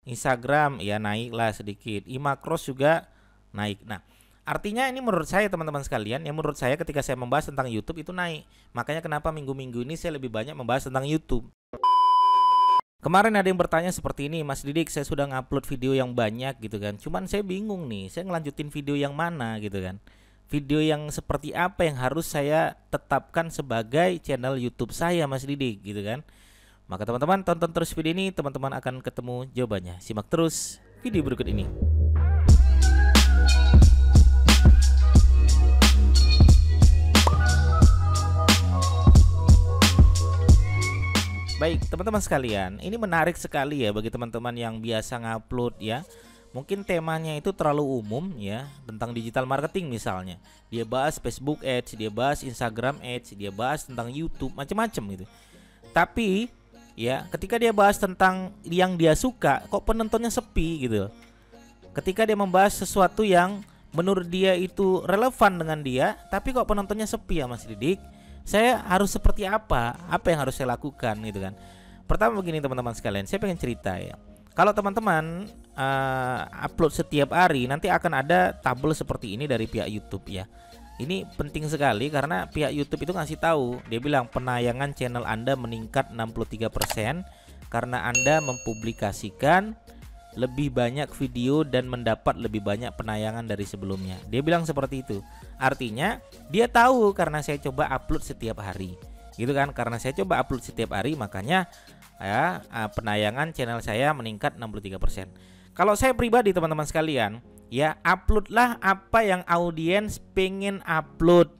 Instagram ya naiklah sedikit, Imakros juga naik. Nah, artinya ini menurut saya teman-teman sekalian, yang menurut saya ketika saya membahas tentang YouTube itu naik. Makanya kenapa minggu-minggu ini saya lebih banyak membahas tentang YouTube. Kemarin ada yang bertanya seperti ini, Mas Didik, saya sudah ngupload video yang banyak gitu kan. Cuman saya bingung nih, saya ngelanjutin video yang mana gitu kan. Video yang seperti apa yang harus saya tetapkan sebagai channel YouTube saya, Mas Didik gitu kan. Maka teman-teman tonton terus video ini, teman-teman akan ketemu jawabannya. Simak terus video berikut ini. Baik, teman-teman sekalian, ini menarik sekali ya bagi teman-teman yang biasa ngupload ya. Mungkin temanya itu terlalu umum ya, tentang digital marketing misalnya. Dia bahas Facebook Ads, dia bahas Instagram Ads, dia bahas tentang YouTube, macam-macam gitu. Tapi ya, ketika dia bahas tentang yang dia suka, kok penontonnya sepi gitu. Ketika dia membahas sesuatu yang menurut dia itu relevan dengan dia, tapi kok penontonnya sepi ya Mas Didik. Saya harus seperti apa? Apa yang harus saya lakukan gitu kan. Pertama begini teman-teman sekalian, saya pengen cerita ya. Kalau teman-teman upload setiap hari, nanti akan ada tabel seperti ini dari pihak YouTube ya. Ini penting sekali karena pihak YouTube itu ngasih tahu, dia bilang penayangan channel Anda meningkat 63% karena Anda mempublikasikan lebih banyak video dan mendapat lebih banyak penayangan dari sebelumnya. Dia bilang seperti itu. Artinya dia tahu karena saya coba upload setiap hari. Gitu kan? Karena saya coba upload setiap hari, makanya ya penayangan channel saya meningkat 63%. Kalau saya pribadi teman-teman sekalian, ya uploadlah apa yang audiens pengen upload.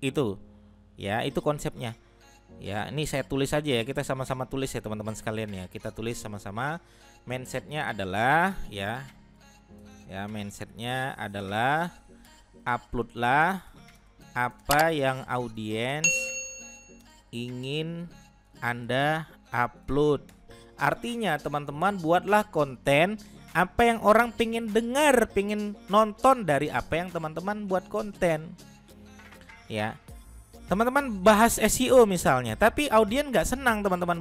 Itu ya, itu konsepnya. Ya, ini saya tulis aja ya, kita sama-sama tulis ya teman-teman sekalian ya. Kita tulis sama-sama. Mindsetnya adalah ya mindsetnya adalah uploadlah apa yang audiens ingin Anda upload. Artinya teman-teman buatlah konten apa yang orang pengen dengar, pengen nonton dari apa yang teman-teman buat konten. Ya, teman-teman bahas SEO misalnya, tapi audiens nggak senang teman-teman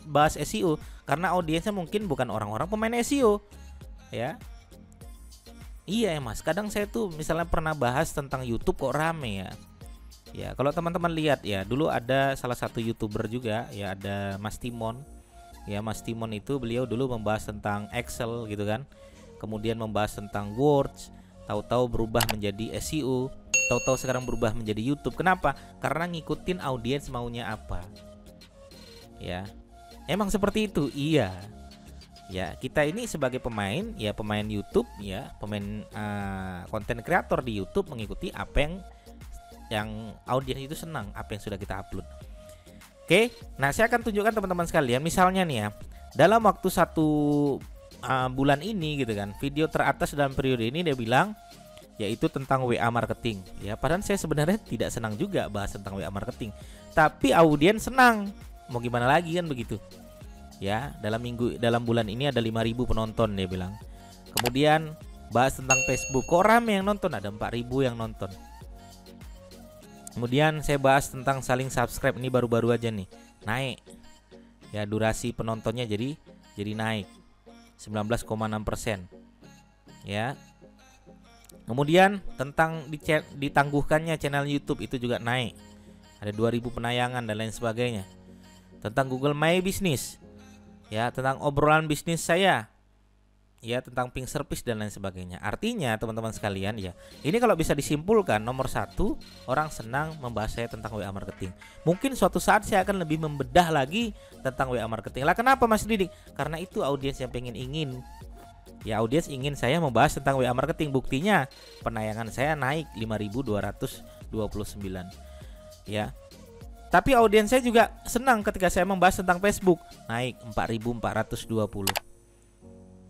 bahas SEO karena audiensnya mungkin bukan orang-orang pemain SEO. Ya, iya ya Mas. Kadang saya tuh misalnya pernah bahas tentang YouTube kok rame ya. Ya, kalau teman-teman lihat ya, dulu ada salah satu YouTuber juga ya, ada Mas Timon. Ya, Mas Timon itu beliau dulu membahas tentang Excel gitu kan. Kemudian membahas tentang Words, tahu-tahu berubah menjadi SEO. Tahu-tahu sekarang berubah menjadi YouTube. Kenapa? Karena ngikutin audiens maunya apa. Ya, emang seperti itu. Iya. Ya, kita ini sebagai pemain, ya pemain YouTube, ya pemain konten kreator di YouTube mengikuti apa yang audiens itu senang, apa yang sudah kita upload. Oke, nah saya akan tunjukkan teman-teman sekalian. Misalnya nih ya, dalam waktu 1 bulan ini gitu kan, video teratas dalam periode ini dia bilang yaitu tentang WA marketing ya. Padahal saya sebenarnya tidak senang juga bahas tentang WA marketing, tapi audiens senang, mau gimana lagi kan begitu ya. Dalam bulan ini ada 5.000 penonton dia bilang. Kemudian bahas tentang Facebook, kok rame yang nonton, ada 4.000 yang nonton. Kemudian saya bahas tentang saling subscribe, ini baru-baru aja nih naik ya, durasi penontonnya jadi naik 19,6% ya. Kemudian tentang ditangguhkannya channel YouTube itu juga naik. Ada 2.000 penayangan dan lain sebagainya. Tentang Google My Business. Ya, tentang obrolan bisnis saya. Ya, tentang pink service dan lain sebagainya. Artinya teman-teman sekalian ya, ini kalau bisa disimpulkan, nomor 1, orang senang membahas saya tentang WA marketing. Mungkin suatu saat saya akan lebih membedah lagi tentang WA marketing. Lah kenapa Mas Didik? Karena itu audiens yang ingin. Ya, audiens ingin saya membahas tentang WA marketing. Buktinya penayangan saya naik 5.229 ya. Tapi audiens saya juga senang ketika saya membahas tentang Facebook, naik 4.420.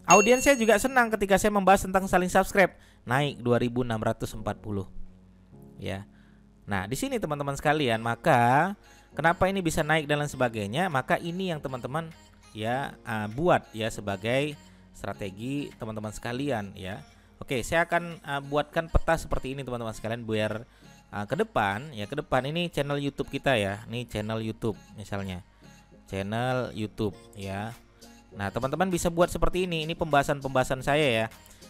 Audiens saya juga senang ketika saya membahas tentang saling subscribe, naik 2.640 ya. Nah, di sini teman-teman sekalian, maka kenapa ini bisa naik dan lain sebagainya? Maka ini yang teman-teman ya buat ya sebagai strategi teman-teman sekalian ya. Oke, saya akan buatkan peta seperti ini teman-teman sekalian biar ke depan ini channel YouTube kita ya. Ini channel YouTube misalnya. Channel YouTube ya. Nah, teman-teman bisa buat seperti ini. Ini pembahasan-pembahasan saya ya.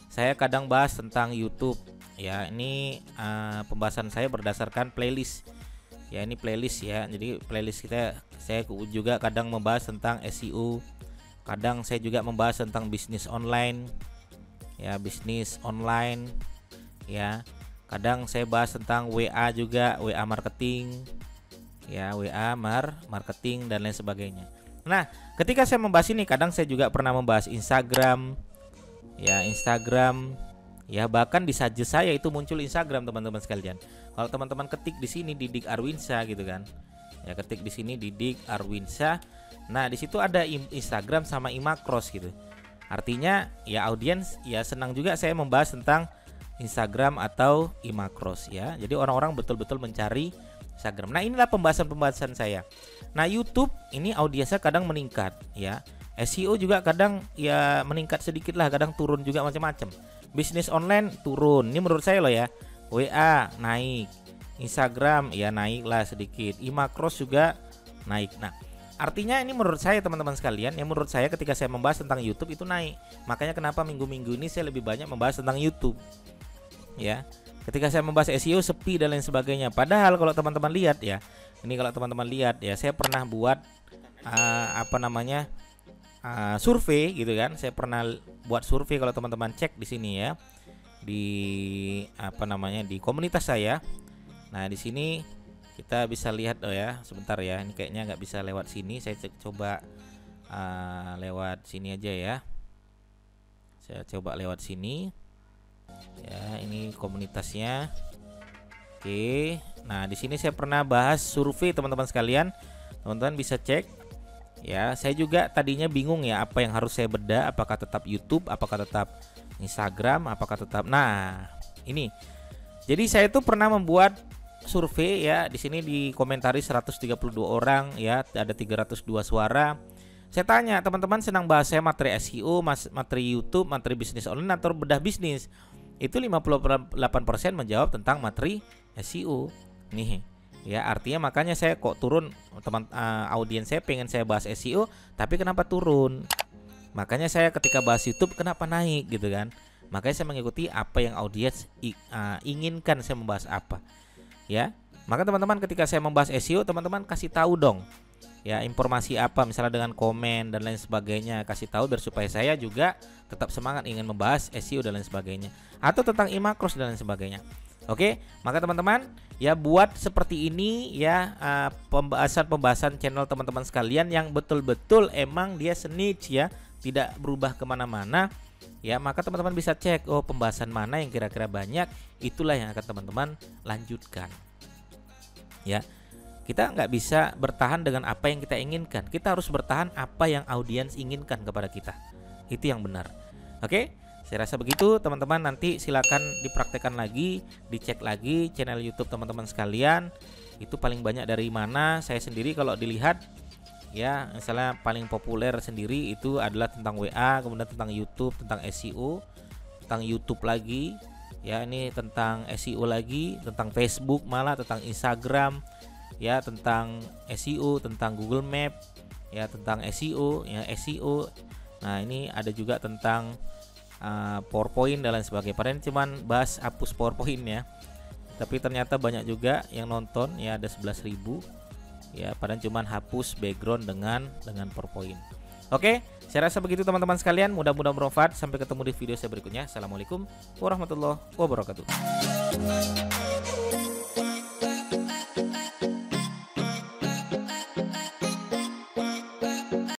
Saya kadang bahas tentang YouTube. Ya, ini pembahasan saya berdasarkan playlist. Ya, ini playlist ya. Jadi playlist kita, saya juga kadang membahas tentang SEO. Kadang saya juga membahas tentang bisnis online. Ya, bisnis online. Ya, kadang saya bahas tentang WA juga, WA marketing. Ya, WA marketing dan lain sebagainya. Nah, ketika saya membahas ini, kadang saya juga pernah membahas Instagram. Ya, Instagram. Ya, bahkan di suggest saya itu muncul Instagram, teman-teman sekalian. Kalau teman-teman ketik di sini Didik Arwinsyah gitu kan. Ya, ketik di sini Didik Arwinsyah. Nah, di situ ada Instagram sama Imacross gitu. Artinya ya audiens ya senang juga saya membahas tentang Instagram atau Imacross ya. Jadi orang-orang betul-betul mencari Instagram. Nah, inilah pembahasan-pembahasan saya. Nah, YouTube ini audiensnya kadang meningkat ya. SEO juga kadang ya meningkat sedikit lah, kadang turun juga macam-macam. Bisnis online turun. Ini menurut saya loh ya. WA naik. Instagram ya naik lah sedikit. Imacross juga naik. Nah, artinya ini menurut saya teman-teman sekalian, yang menurut saya ketika saya membahas tentang YouTube itu naik. Makanya kenapa minggu-minggu ini saya lebih banyak membahas tentang YouTube. Ya. Ketika saya membahas SEO sepi dan lain sebagainya. Padahal kalau teman-teman lihat ya, ini kalau teman-teman lihat ya, saya pernah buat survei gitu kan. Saya pernah buat survei, kalau teman-teman cek di sini ya. Di di komunitas saya. Nah, di sini kita bisa lihat ya, sebentar ya. Ini kayaknya nggak bisa lewat sini. Saya coba lewat sini aja ya. Saya coba lewat sini. Ya, ini komunitasnya. Oke. Nah, di sini saya pernah bahas survei teman-teman sekalian. Teman-teman bisa cek. Ya, saya juga tadinya bingung ya apa yang harus saya bedah, apakah tetap YouTube, apakah tetap Instagram, apakah tetap. Nah, ini. Jadi saya tuh pernah membuat survei ya, di sini dikomentari 132 orang ya, ada 302 suara. Saya tanya, teman-teman senang bahas saya materi SEO, materi YouTube, materi bisnis online atau bedah bisnis? Itu 58% menjawab tentang materi SEO. Nih. Ya, artinya makanya saya kok turun, audiens saya pengen saya bahas SEO, tapi kenapa turun? Makanya saya ketika bahas YouTube kenapa naik gitu kan? Makanya saya mengikuti apa yang audiens inginkan saya membahas apa. Ya. Maka teman-teman ketika saya membahas SEO, teman-teman kasih tahu dong. Ya, informasi apa misalnya dengan komen dan lain sebagainya, kasih tahu biar supaya saya juga tetap semangat ingin membahas SEO dan lain sebagainya, atau tentang Imacross dan lain sebagainya. Oke, maka teman-teman ya buat seperti ini ya, pembahasan-pembahasan channel teman-teman sekalian yang betul-betul emang dia niche ya, tidak berubah kemana-mana ya. Maka teman-teman bisa cek, oh pembahasan mana yang kira-kira banyak, itulah yang akan teman-teman lanjutkan ya. Kita nggak bisa bertahan dengan apa yang kita inginkan, kita harus bertahan apa yang audiens inginkan kepada kita. Itu yang benar. Oke, saya rasa begitu teman-teman. Nanti silakan dipraktekkan lagi, dicek lagi channel YouTube teman-teman sekalian. Itu paling banyak dari mana. Saya sendiri kalau dilihat ya, misalnya paling populer sendiri itu adalah tentang WA, kemudian tentang YouTube, tentang SEO, tentang YouTube lagi ya, ini tentang SEO lagi, tentang Facebook, malah tentang Instagram ya, tentang SEO, tentang Google Map ya, tentang SEO ya, SEO. Nah, ini ada juga tentang PowerPoint dan lain sebagainya. Padahal cuman bahas hapus PowerPoint ya, tapi ternyata banyak juga yang nonton ya, ada 11.000 ya, padahal cuman hapus background dengan PowerPoint. Oke, saya rasa begitu teman-teman sekalian, mudah-mudahan bermanfaat. Sampai ketemu di video saya berikutnya. Assalamualaikum warahmatullahi wabarakatuh.